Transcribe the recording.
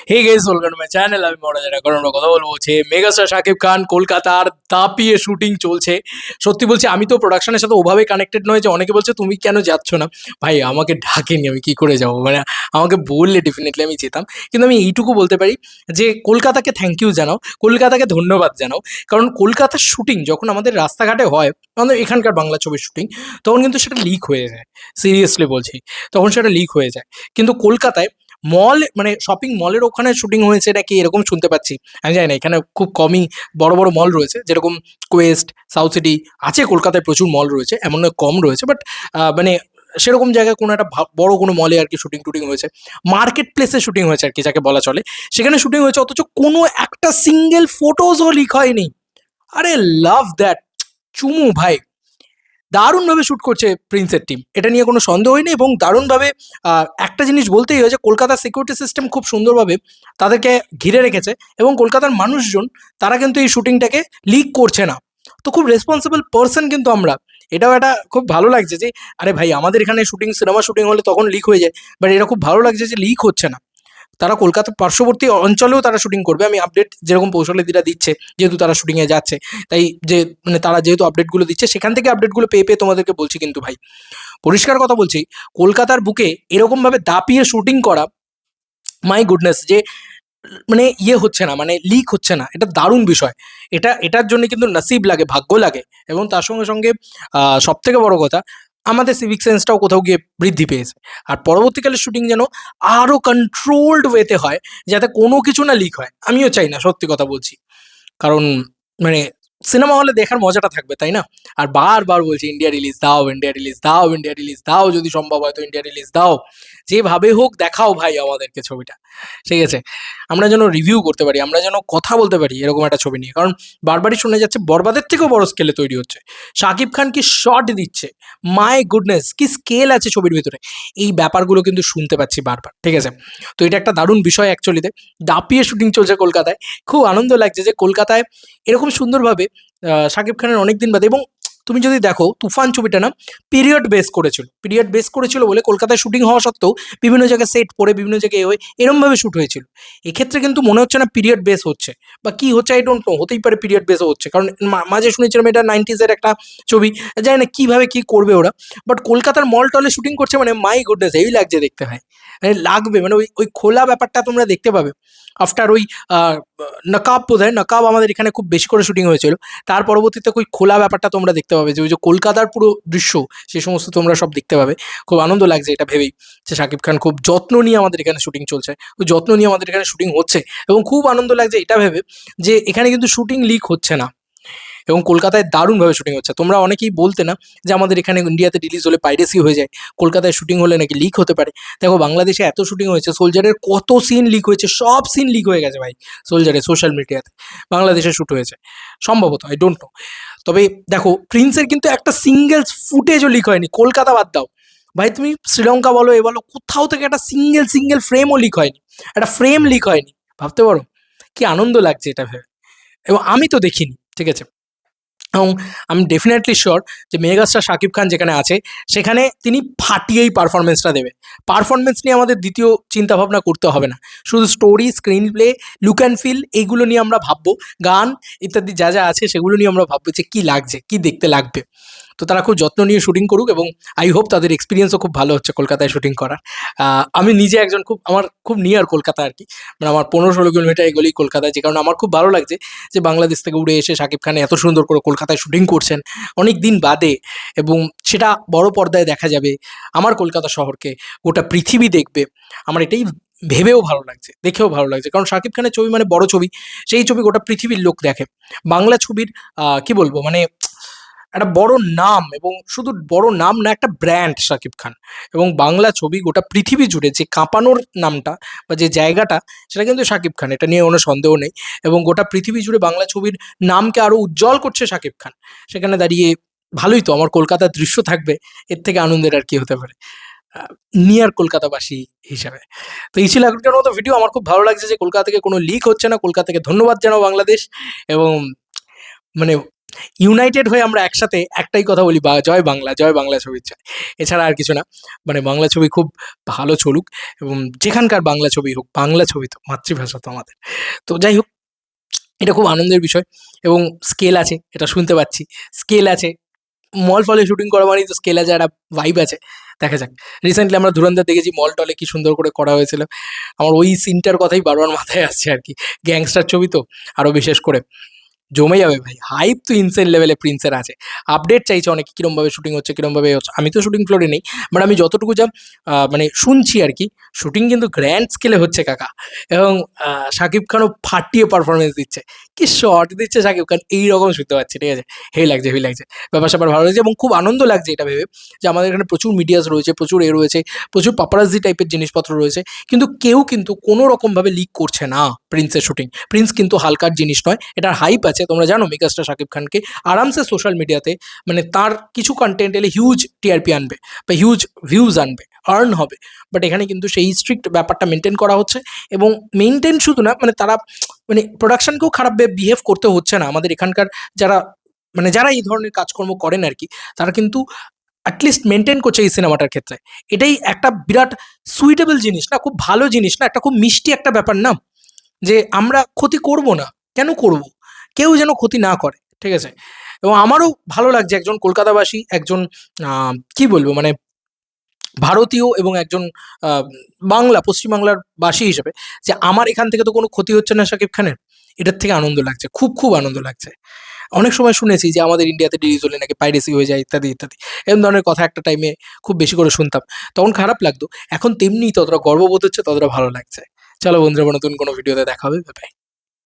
Hey guys, welcome to my channel. আমি মহারাজ। এখন আমরা কথা বলবো হচ্ছে মেগাস্টার শাকিব খান কলকাতার দাপিয়ে শুটিং চলছে। সত্যি বলছি, আমি তো প্রোডাকশনের সাথে ওভাবে কানেক্টেড নয় যে অনেকে বলছে তুমি কেন যাচ্ছ না। ভাই আমাকে ডাকেনি, আমি কি করে যাবো? মানে আমাকে বললে ডেফিনেটলি আমি যেতাম। কিন্তু আমি এইটুকু বলতে পারি যে কলকাতাকে থ্যাংক ইউ জানাও, কলকাতাকে ধন্যবাদ জানাও। কারণ কলকাতার শুটিং যখন আমাদের রাস্তাঘাটে হয়, আমাদের এখানকার বাংলা ছবির শুটিং, তখন কিন্তু সেটা লিক হয়ে যায়। সিরিয়াসলি বলছি, তখন সেটা লিক হয়ে যায়। কিন্তু কলকাতায় মল, মানে শপিং মলের ওখানে শুটিং হয়েছে নাকি এরকম শুনতে পাচ্ছি। আমি জানি না, এখানে খুব কমই বড় বড় মল রয়েছে, যেরকম কোয়েস্ট, সাউথ সিটি আছে। কলকাতায় প্রচুর মল রয়েছে, এমন নয় কম রয়েছে, বাট মানে সেরকম জায়গায় কোনো একটা বড় কোনো মলে আর কি শুটিং টুটিং হয়েছে। মার্কেট প্লেসে শুটিং হয়েছে আর কি, যাকে বলা চলে। সেখানে শুটিং হয়েছে, অথচ কোনো একটা সিঙ্গেল ফটোজও লিক হয়নি। আরে লাভ দ্যাট। চুমু ভাই, দারুণভাবে শ্যুট করছে প্রিন্সের টিম, এটা নিয়ে কোনো সন্দেহই নেই। এবং দারুণভাবে একটা জিনিস বলতেই হয় যে কলকাতার সিকিউরিটি সিস্টেম খুব সুন্দরভাবে তাদেরকে ঘিরে রেখেছে। এবং কলকাতার মানুষজন, তারা কিন্তু এই শুটিংটাকে লিক করছে না। তো খুব রেসপন্সিবল পার্সন কিন্তু আমরা। এটাও একটা খুব ভালো লাগছে যে আরে ভাই, আমাদের এখানে শুটিং, সিনেমা শুটিং হলে তখন লিক হয়ে যায়, বাট এটা খুব ভালো লাগছে যে লিক হচ্ছে না। তারা কলকাতার পার্শ্ববর্তী অঞ্চলেও তারা শুটিং করবে। আমি আপডেট যেরকম কৌশলীরা দিচ্ছে, যেহেতু তারা শুটিংয়ে যাচ্ছে, তাই যে মানে তারা যেহেতু আপডেটগুলো দিচ্ছে, সেখান থেকে আপডেটগুলো পেয়ে পেয়ে তোমাদেরকে বলছি। কিন্তু ভাই, পরিষ্কার কথা বলছি, কলকাতার বুকে এরকমভাবে দাপিয়ে শুটিং করা, মাই গুডনেস, যে মানে ইয়ে হচ্ছে না, মানে লিক হচ্ছে না, এটা দারুণ বিষয়। এটার জন্য কিন্তু নসিব লাগে, ভাগ্য লাগে। এবং তার সঙ্গে সঙ্গে সব থেকে বড় কথা, আমাদের সিভিক সেন্সটাও কোথাও গিয়ে বৃদ্ধি পেয়েছে। আর পরবর্তীকালে শুটিং যেন আরও কন্ট্রোলড ওয়েতে হয়, যাতে কোনো কিছু না লিক হয়। আমিও চাই না, সত্যি কথা বলছি। কারণ মানে সিনেমা হলে দেখার মজাটা থাকবে, তাই না? আর বারবার বলছি ইন্ডিয়া রিলিজ দাও, ইন্ডিয়া রিলিজ দাও, ইন্ডিয়া রিলিজ দাও, যদি সম্ভব হয় তো ইন্ডিয়া রিলিজ দাও। যেভাবে হোক দেখাও ভাই আমাদেরকে ছবিটা, ঠিক আছে? আমরা যেন রিভিউ করতে পারি, আমরা যেন কথা বলতে পারি এরকম একটা ছবি নিয়ে। কারণ বারবারই শোনা যাচ্ছে বরবাদের থেকেও বড় স্কেলে তৈরি হচ্ছে। শাকিব খান কি শট দিচ্ছে, মাই গুডনেস, কি স্কেল আছে ছবির ভিতরে। এই ব্যাপারগুলো কিন্তু শুনতে পাচ্ছি বারবার, ঠিক আছে? তো এটা একটা দারুণ বিষয় অ্যাকচুয়ালিতে। দাপিয়ে শুটিং চলছে কলকাতায়। খুব আনন্দ লাগছে যে কলকাতায় এরকম সুন্দরভাবে শাকিব খানের অনেক দিন বাদে। এবং তুমি যদি দেখো, তুফান ছবিটা না পিরিয়ড বেস করেছিল বলে কলকাতায় শুটিং হওয়া সত্ত্বেও বিভিন্ন জায়গায় সেট পড়ে, বিভিন্ন জায়গায় এরমভাবে শ্যুট হয়েছিল। এক্ষেত্রে কিন্তু মনে হচ্ছে না পিরিয়ড বেস হচ্ছে, বা কি হচ্ছে আই ডোন্ট নো। হতেই পারে পিরিয়ড বেসও হচ্ছে, কারণ মাঝে শুনেছিলাম এটা 90s-এর একটা ছবি। জানি না কীভাবে কী করবে ওরা, বাট কলকাতার মল টলে শুটিং করছে, মানে মাই গুডনেস, এই লাগছে দেখতে। হয় মানে লাগবে, মানে ওই ওই খোলা ব্যাপারটা তোমরা দেখতে পাবে। আফটার ওই নকাব, বোধ হয় নকাব আমাদের এখানে খুব বেশি করে শুটিং হয়েছিল। তার পরবর্তীতে ওই খোলা ব্যাপারটা তোমরা দেখতে পাবে, যে ওই যে কলকাতার পুরো দৃশ্য, সে সমস্ত তোমরা সব দেখতে পাবে। খুব আনন্দ লাগছে এটা ভেবেই যে শাকিব খান খুব যত্ন নিয়ে আমাদের এখানে শুটিং চলছে, ওই যত্ন নিয়ে আমাদের এখানে শুটিং হচ্ছে। এবং খুব আনন্দ লাগছে এটা ভেবে যে এখানে কিন্তু শুটিং লিক হচ্ছে না, এবং কলকাতায় দারুণভাবে শুটিং হচ্ছে। তোমরা অনেকেই বলতে না যে আমাদের এখানে ইন্ডিয়াতে রিলিজ হলে পাইরেসি হয়ে যায়, কলকাতায় শুটিং হলে নাকি লিক হতে পারে। দেখো বাংলাদেশে এত শুটিং হয়েছে, সোলজারের কত সিন লিক হয়েছে, সব সিন লিক হয়ে গেছে ভাই। সোলজারের সোশ্যাল মিডিয়াতে বাংলাদেশে শ্যুট হয়েছে সম্ভবত, আই ডোন্ট নো। তবে দেখো, প্রিন্সের কিন্তু একটা সিঙ্গেল ফুটেজও লিক হয়নি। কলকাতা বাদ দাও ভাই, তুমি শ্রীলঙ্কা বলো, এ বলো, কোথাও থেকে একটা সিঙ্গেল ফ্রেমও লিক হয়নি, একটা ফ্রেম লিক হয়নি। ভাবতে পারো কি আনন্দ লাগছে এটা ভেবে। এবং আমি তো দেখিনি, ঠিক আছে? এবং আমি ডেফিনেটলি শিওর যে মেগাস্টার শাকিব খান যেখানে আছে, সেখানে তিনি ফাটিয়েই পারফরমেন্সটা দেবে। পারফরমেন্স নিয়ে আমাদের দ্বিতীয় চিন্তাভাবনা করতে হবে না। শুধু story, screenplay, look and feel, এইগুলো নিয়ে আমরা ভাববো। গান ইত্যাদি যা যা আছে সেগুলো নিয়ে আমরা ভাববো যে কী লাগছে, কী দেখতে লাগবে। তো তারা খুব যত্ন নিয়ে শুটিং করুক, এবং আই হোপ তাদের এক্সপিরিয়েন্সও খুব ভালো হচ্ছে কলকাতায় শুটিং করার। আমি নিজে একজন, আমার খুব নিয়ার কলকাতা আর কি। মানে আমার 15-16 কিলোমিটার এগোলেই কলকাতায়, যে কারণে আমার খুব ভালো লাগছে যে বাংলাদেশ থেকে উড়ে এসে শাকিব খান এত সুন্দর করে কলকাতায় শুটিং করছেন অনেক দিন বাদে। এবং সেটা বড় পর্দায় দেখা যাবে, আমার কলকাতা শহরকে গোটা পৃথিবী দেখবে। আমার এটাই ভেবেও ভালো লাগছে, দেখেও ভালো লাগছে। কারণ শাকিব খানের ছবি মানে বড় ছবি, সেই ছবি গোটা পৃথিবীর লোক দেখে। বাংলা ছবির কি বলবো, মানে একটা বড় নাম, এবং শুধু বড় নাম না, একটা ব্র্যান্ড শাকিব খান। এবং বাংলা ছবি গোটা পৃথিবী জুড়ে যে কাঁপানোর নামটা বা যে জায়গাটা, সেটা কিন্তু শাকিব খান, এটা নিয়ে কোনো সন্দেহ নেই। এবং গোটা পৃথিবী জুড়ে বাংলা ছবির নামকে আরও উজ্জ্বল করছে শাকিব খান। সেখানে দাঁড়িয়ে ভালোই তো, আমার কলকাতার দৃশ্য থাকবে, এর থেকে আনন্দের আর কি হতে পারে নিয়ার কলকাতাবাসী হিসাবে। তো এই ছিল এখনকার মতো ভিডিও। আমার খুব ভালো লাগছে যে কলকাতা থেকে কোনো লিক হচ্ছে না। কলকাতা থেকে ধন্যবাদ জানাও বাংলাদেশ। এবং মানে ইউনাইটেড হয়ে আমরা একসাথে একটাই কথা বলি, জয় বাংলা, জয় বাংলা ছবির জয়। এছাড়া আর কিছু না। মানে বাংলা ছবি খুব ভালো চলুক, এবং যেখানকার বাংলা ছবি হোক, বাংলা ছবি তো মাতৃভাষা তো আমাদের। তো যাই হোক, এটা খুব আনন্দের বিষয়, এবং স্কেল আছে, এটা শুনতে পাচ্ছি। স্কেল আছে। মল ফলে শুটিং করা মানেই তো স্কেল আছে, একটা ভাইব আছে। দেখা যাক। রিসেন্টলি আমরা ধুরন্ধর দেখেছি, মল টলে কি সুন্দর করে করা হয়েছিল। আমার ওই সিনটার কথাই বারবার মাথায় আসছে আরকি। গ্যাংস্টার ছবি তো আরো বিশেষ করে। জমে যাবে ভাই। হাইপ তো ইনসেন লেভেলে প্রিন্সের আছে। আপডেট চাইছে অনেকে, কিরমভাবে শুটিং হচ্ছে, কিরমভাবে হচ্ছে। আমি তো শুটিং ফ্লোরে নেই। বাট আমি যতটুকু যা মানে শুনছি আরকি, শুটিং কিন্তু গ্র্যান্ড স্কেলে হচ্ছে কাকা। এবং শাকিব খানও ফাটিয়ে পারফরম্যান্স দিচ্ছে। কি শট দিচ্ছে শাকিব খান, এইরকম শুনতে পাচ্ছি, ঠিক আছে? হেভি লাগছে, হেভি লাগছে। ব্যাপার-স্যাপার ভালো লাগছে, এবং খুব আনন্দ লাগছে এটা ভেবে যে আমাদের এখানে প্রচুর মিডিয়াস রয়েছে, প্রচুর রয়েছে, প্রচুর পাপারাজ্জি টাইপের জিনিসপত্র রয়েছে। কিন্তু কেউ কিন্তু কোনো রকমভাবে লিক করছে না প্রিন্সের শুটিং। প্রিন্স কিন্তু হালকার জিনিস নয়। এটার হাইপ আছে। তোমরা জানো মেগাস্টার শাকিব খানকে আরামসে সোশ্যাল মিডিয়াতে, মানে তার কিছু কনটেন্ট এলে হিউজ টিআরপি আনবে বা হিউজ ভিউজ আনবে, আর্ন হবে। বাট এখানে কিন্তু সেই স্ট্রিক্ট ব্যাপারটা মেনটেন করা হচ্ছে, এবং মেনটেন শুধু না, মানে তারা মানে প্রোডাকশনকেও খারাপ বিহেভ করতে হচ্ছে না। আমাদের এখানকার যারা, মানে যারা এই ধরনের কাজকর্ম করেন আরকি, তারা কিন্তু অ্যাটলিস্ট মেনটেন করছে এই সিনেমাটার ক্ষেত্রে। এটাই একটা বিরাট সুইটেবল জিনিস না? খুব ভালো জিনিস না? একটা খুব মিষ্টি একটা ব্যাপার না? যে আমরা ক্ষতি করব না। কেন করব? কেউ যেন ক্ষতি না করে। ঠিক আছে? এবং আমারও ভালো লাগছে একজন কলকাতাবাসী, একজন আ কি বলবো, মানে ভারতীয় এবং একজন আ পশ্চিম বাংলার বাসী হিসেবে, যে আমার এখান থেকে তো কোনো ক্ষতি হচ্ছে না শাকিব খানের। এটার থেকে আনন্দ লাগছে। খুব, খুব আনন্দ লাগছে। অনেক সময় শুনেছি যে আমাদের ইন্ডিয়াতে রিলিজ হলে নাকি পাইরেসি হয়ে যায়, ইত্যাদি, ইত্যাদি। এরকম ধরনের কথা একটা টাইমে খুব বেশি করে শুনতাম। তখন খারাপ লাগতো। এখন তেমনি ততটা গর্ববোধ হচ্ছে, ততটা ভালো লাগছে। চলো বন্ধুরা, নতুন কোনো ভিডিওতে দেখা হবে। Bye, by.